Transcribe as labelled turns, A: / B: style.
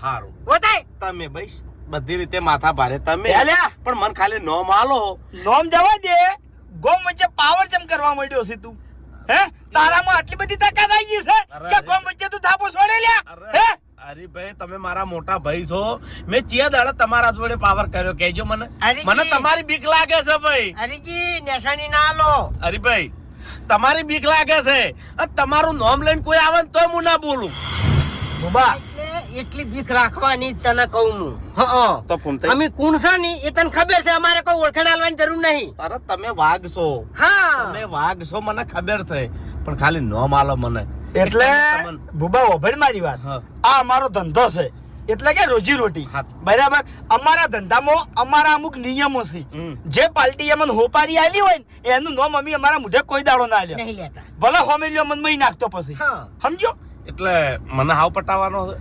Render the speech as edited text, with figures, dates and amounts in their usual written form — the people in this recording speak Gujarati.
A: હારું
B: બતાય
A: તમે ભાઈ બધી રીતે માથા ભારે તમે
C: અલ્યા
A: પણ મને ખાલી નોમ આલો
C: નોમ જવા દે ગોમ વચ્ચે પાવર ચમ કરવા માંડ્યો છે તું હે તારામાં આટલી બધી તાકાત આવી ગઈ છે
A: અરે,
C: કે ગોમ વચ્ચે તું થાપો છોડે લ્યા હે
A: અરે ભાઈ તમે મારા મોટા ભાઈ છો મેં ચિયા દાડા તમારા જોડે પાવર કર્યો કહેજો મને
B: અરે
A: મને
B: જી.
A: તમારી બીક લાગે છે ભાઈ
B: હરીજી નેસાણી ના લો
A: અરે ભાઈ તમારી બીક લાગે છે અને તમારું નામ લઈને કોઈ આવે ને તોય હું ના બોલું
C: બુબા
B: એટલે એટલી બીક રાખવાની તને કહું હું હા
A: તો ફોન થઈ
B: અમે કોણ છે ને એ તને ખબર છે અમારે કોઈ ઓળખાણ આલવાની જરૂર નહીં
A: અરે તમે વાઘ છો
B: હા
A: તમે વાઘ છો મને ખબર છે પણ ખાલી નામ આલો મને
C: એટલે
A: તમને-
C: બુબા ઓભળ મારી વાત
A: હા.
C: આ અમારો ધંધો છે એટલે કે રોજી રોટી
A: હા.
C: બરાબર અમારા ધંધામાં અમારા અમુક નિયમો છે
A: હમ.
C: જે પાર્ટી અમને હોપારી આલી હોય ને એનું નામ અમે અમારા મુઢે કોઈ દાડો ના લે
B: નહીં લેતા
C: ભલે હોમેલિયો મન મહી નાખતો પછી
B: હા
C: સમજો
A: એટલે મને હાવ પટાવવાનો છે